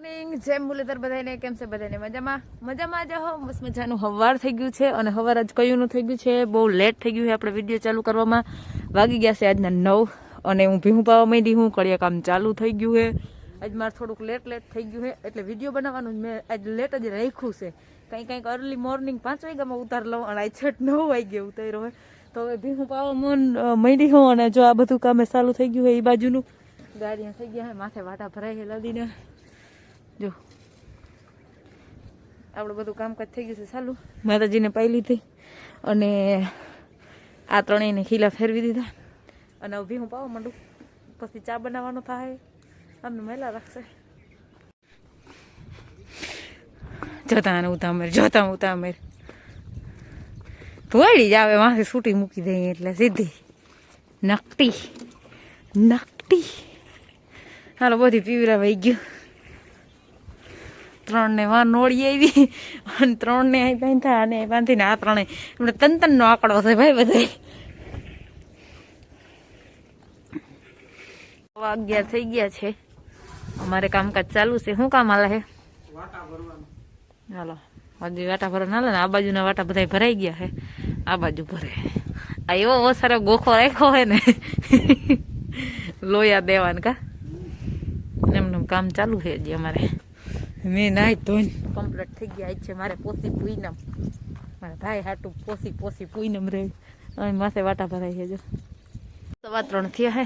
Morning જેમ મુરલીધર બધાને કેમ છે બધાને મજામાં જ હો બસ મજાનું હવાર થઈ ગયું છે અને હવાર આજ કયું નું થઈ ગયું છે બહુ લેટ થઈ ગયું છે આપણે વિડીયો ચાલુ કરવામાં વાગી ગયા છે આજના 9 અને હું ભીહું પાવા માંડી હું કડિયા કામ ચાલુ થઈ ગયું છે આજ મારે થોડુંક લેટ થઈ ગયું છે એટલે વિડીયો બનાવવાનું મેં આજ લેટ જ રાખ્યું છે કંઈક અર્લી મોર્નિંગ 5 વાગ્યામાં ઉતાર લઉં અને આજ 9 વાગ્યે ઉતાર્યો હોય તો હવે ભીહું પાવા માંડી હું અને જો આ બધું કામ ચાલુ થઈ ગયું છે એ બાજુનું ગાડીਆਂ થઈ ગયા માથે વાટા ભરાય છે લદીને જો આપણે બધું કામકાજ થઈ ગયું છે ચાલુ માતાજીને પાઈ લીધી અને આ ત્રણેયને ખીલા ફેરવી દીધા અને ઊભી હું પાવા માંડું પછી ચા બનાવવાનો થાય અમને મેલા રાખશે જોતા ઉતામેર થોડી જ આવે માથે સૂટી મૂકી દઈએ એટલે સીધી નકટી હાલો બધી પીવરા વહી ગયું 3 ને વાર નોળી આવી અને 3 ને અહીં બાંધ્યા અને બાંધીને આ 3 એમને તન નો આંકડો છે ભાઈ બધા 11 થઈ ગયા છે અમારે કામકાજ ચાલુ છે શું કામ હાલે છે વાટા ભરવાનું હાલો હજી વાટા ભરવા હાલે ને આ બાજુના વાટા બધા ભરાઈ ગયા છે આ બાજુ ભરે આ એવો ઓસારો ગોખો રાખ્યો હોય ને લોયા દેવાન કા એમનું કામ ચાલુ છે હજી અમારે મેં નાઈ ધોઈને કમ્પ્લીટ થઈ ગયા છે મારે પોસી પૂનમ મારા ભાઈ હાટું પોસી પૂનમ રે અને માથે વાટા ભરાઈ છે જો 3:15 થયા હે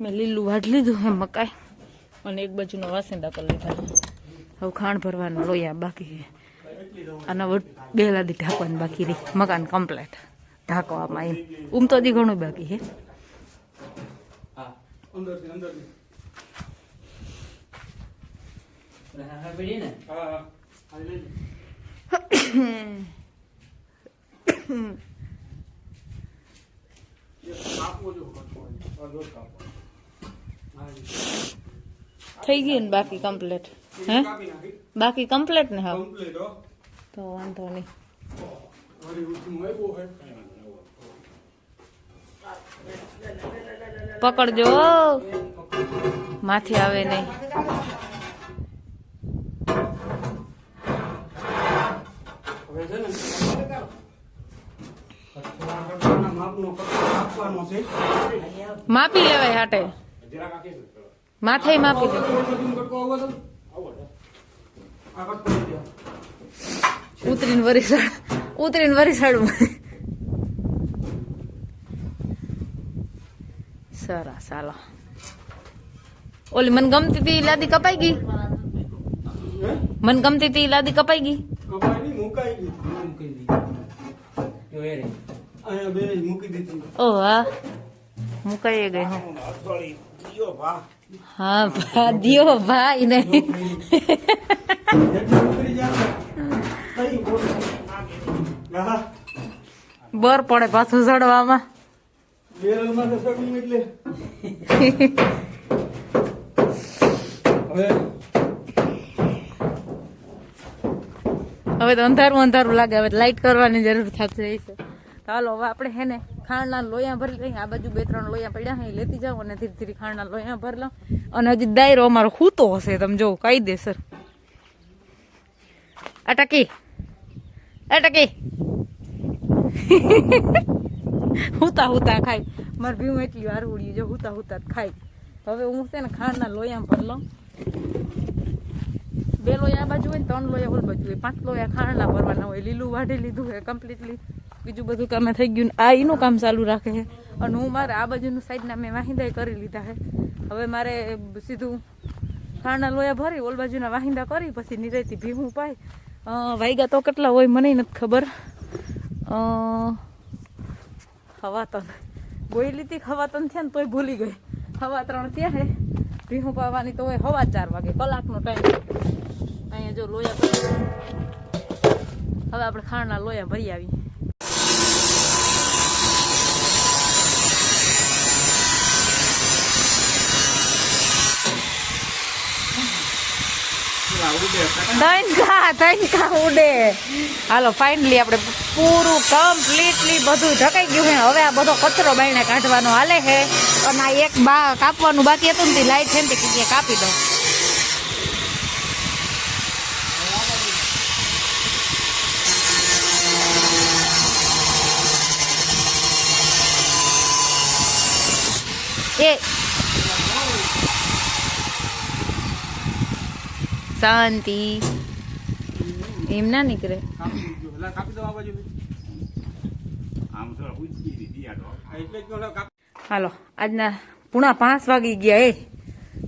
મેં લીલું વાઢ લીધું હે મકાઈ અને એક બાજુનો વાસંદા કરી લીધા હવે ખાણ ભરવાનો લોયા બાકી છે અને બેલાદી ઢાંકવાનું બાકી રહી મકાન કમ્પ્લીટ ઢાંકવામાં એમ તો હજી ઘણું બાકી છે થઈ ગઈ ને બાકી કમ્પ્લીટ હે બાકી કમ્પ્લીટ ને હા તો વાંધો નહીં પકડજો માથે આવે નહીં માપી લેવાય હાટે માથે માપી દે ઉતરીને વરીસાડું સરસ ચાલો ઓલી મન ગમતી હતી લાદી કપાઈ ગઈ ઓ હા મુકાઈ ગઈ હા ભા દિયો ભાઈ નહીં બર પડે પાછું ચડવામાં હવે તો અંધારું લાગે હવે લાઈટ કરવાની જરૂર થશે ચાલો હવે આપણે હે ને ખાંડના લોયા ભરી લઈએ આ બાજુ 2-3 લોયા પડ્યા હે લેતી જાવ અને ધીરે ધીરે ખાંડના લોયા ભરી લઉં અને હજી દાયરો અમારો ખૂતો હશે તમે જો કાયદેસર અટકી હુતા ખાય મારે ભીમ એટલી વાર ઉડી જો હુતા ખાય હવે હું છે ને ખાંડના લોયા ભરી લઉં 2 લોયા આ બાજુ હોય ને 3 લોયા ઓલ બાજુ હોય 5 લોયા ખાંડના ભરવાના હોય લીલું વાઢી લીધું છે કમ્પ્લીટલી બીજું બધું કામે થઈ ગયું આ એનું કામ ચાલુ રાખે છે અને હું મારે આ બાજુનું સાઈડના મેં વાહિંદા કરી લીધા છે હવે મારે સીધું ખાંડના લોયા ભરી ઓલ બાજુના વાહિંદા કરી પછી નિરેતી ભીહું પાય વાગ્યા તો કેટલા હોય મને નથી ખબર હવાતન ગોયલી હતી હવાતન થયા ને તોય ભૂલી ગઈ 3:15 થયા હે ભીહું પાવાની તો હોય 4:15 વાગે કલાકનો ટાઈમ અહીંયા જો લોયા ભરી હવે આપણે ખાંડના લોયા ભરી આવી તનકા ઉડે હાલો ફાઇનલી આપણે પૂરું કમ્પ્લીટલી બધું ઢકાઈ ગયું છે હવે આ બધો કચરો બાયણે કાઢવાનો હાલે છે અને આ એક કાપવાનું બાકી હતું ને લાઈટ છે ને તે કાપી દો એ શાંતિ એમ ના નીકળે. હાલો આજના 4:30 વાગી ગયા.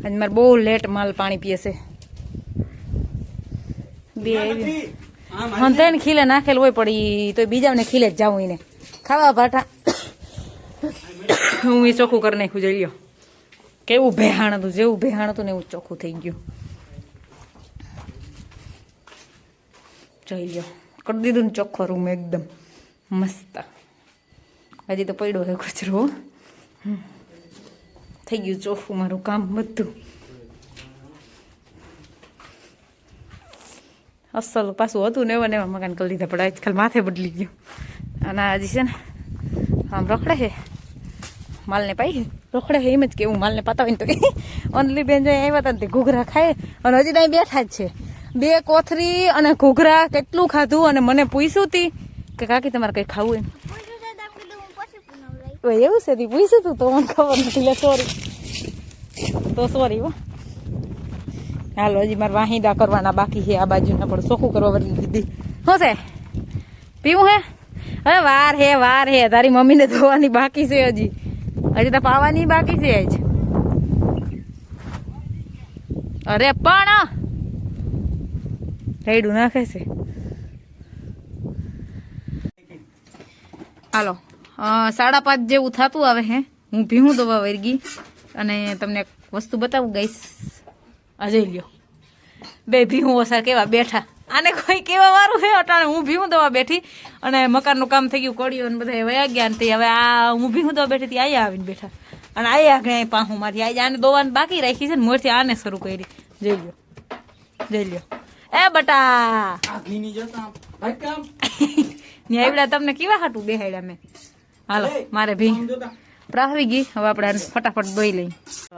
આજ મારે બહુ લેટ માલ પાણી પીએ છે. બે હંધાઈને ખીલે નાખેલ હોય પડી તો બીજાને ખીલે જ જાઉં એને ખાવા ભાઠા. હું એ ચોખ્ખું કરી નાખ્યું. જોઈ લ્યો કેવું ભેહાણ હતું, જેવું ભેહાણ હતું ને એવું ચોખ્ખું થઈ ગયું. જોઈ લ્યો કરી દીધું ને ચોખ્ખો રૂમ એકદમ મસ્ત. હજી તો પડ્યો હોય કચરો. થઈ ગયું ચોખ્ખું મારું કામ બધું. અસલ પાછું હતું ને એવા મકાન કરી લીધા પણ આજકાલ માથે બદલી ગયું. અને હજી છે ને આમ રખડે છે માલને પાઈ રખડે છે એમ જ કેવું માલને પતાવીને તો ઓનલી બેન જો આવ્યા હતા ને તે ઘૂઘરા ખાય અને હજી ત્યાં બેઠા જ છે. 2 કોથરી અને ઘૂઘરા કેટલું ખાધું અને મને પૂછ્યું હતી કે કાકી તમારે કંઈ ખાવું એમ. એવું છે તી પૂછ્યું તું તો મને ખબર નથી. લે સોરી તો સોરી હો. હાલો હજી મારે વાહિંદા કરવાના બાકી છે આ બાજુના પણ ચોખ્ખું કરવા બદલી દીધી. શું છે પીવું હે? અરે વાર હે તારી મમ્મીને ધોવાની બાકી છે હજી તો પાવાની બાકી છે જ. અરે પણ રેડું નાખે છે. હાલો 5:30 જેવું થતું આવે હે. હું ભીહું દવા વર્ગી અને તમને એક વસ્તુ બતાવું ગઈશ. આ જોઈ લ્યો 2 ભીહું ઓસા કેવા બેઠા. આને કોઈ કેવા વારું હે અટાણે હું ભીહું દવા બેઠી અને મકાનનું કામ થઈ ગયું કોળીઓ ને બધા વયા ગયા ને હવે આ હું ભીહું દવા બેઠી હતી આયા આવીને બેઠા અને આયા ગયા પાહું મારી આને દોવાને બાકી રાખી છે ને મોરથી આને શરૂ કરી. જોઈ લ્યો એ બટા ન્યાવડા તમને કેવા હાટું બેહાડ્યા મેં. હાલો મારે ભી પ્રાવી ગઈ. હવે આપણે ફટાફટ દોઈ લઈ.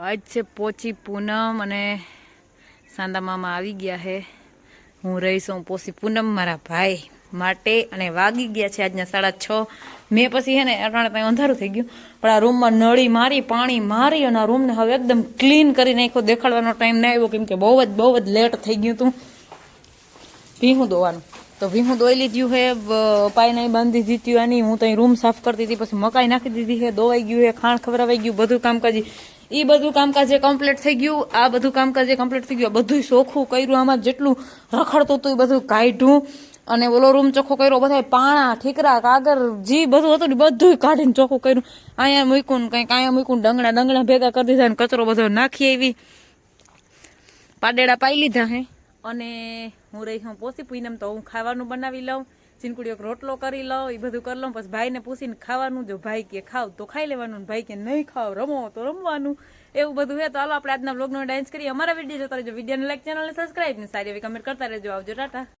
આજ છે પોચી પૂનમ અને સાંદા મામા આવી ગયા છે. હું રહીશું પોચી પૂનમ મારા ભાઈ માટે અને વાગી ગયા છે આજના 6:30. મેં પછી છે ને અટાણે ત્યાં અંધારું થઈ ગયું પણ આ રૂમમાં નળી મારી પાણી મારી અને આ રૂમને હવે એકદમ ક્લીન કરી નાખ્યો. દેખાડવાનો ટાઈમ ના આવ્યો કેમ કે બહુ જ લેટ થઈ ગયું હતું ભીહું દોવાનું. તો ભીહું દોઈ લીધું છે. પાઈ નહીં બાંધી દીધી આની. હું ત્યાં રૂમ સાફ કરતી હતી પછી મકાઈ નાખી દીધી છે. દોવાઈ ગયું છે, ખાણ ખવડાવાઈ ગયું, બધું કામકાજ એ બધું કામકાજ કમ્પ્લીટ થઈ ગયું. આ બધું કામકાજ કમ્પ્લીટ થઈ ગયું. બધું ચોખ્ખું કર્યું. આમાં જેટલું રખડતું હતું એ બધું કાઢ્યું અને ઓલો રૂમ ચોખ્ખો કર્યો. બધા પાણા ઠીકરા કાગર જે બધું હતું ને બધું કાઢીને ચોખ્ખું કર્યું. અહીંયા મૂક્યું ને કંઈક અહીંયા મૂક્યું. ડંગણા ભેગા કરી દીધા ને કચરો બધો નાખી આવી. પાડેડા પાઈ લીધા હે અને હું રહી હું પોસી પૂનમ તો હું ખાવાનું બનાવી લઉં. ચીનકુડીઓ રોટલો કરી લઉં. એ બધું કરી લઉં. પછી ભાઈને પૂછીને ખાવાનું. જો ભાઈ કે ખાવ તો ખાઈ લેવાનું, ભાઈ કે નહીં ખાવ રમો તો રમવાનું. એવું બધું હે. તો હાલો આપણે આજના વ્લોગનો ડાન્સ કરીએ. અમારા વિડીયો જોતા રહેજો. વિડીયોને લાઈક, ચેનલને સબસ્ક્રાઈબ ને સારી એવી કમેન્ટ કરતા રહેજો. આવજો ટાટા.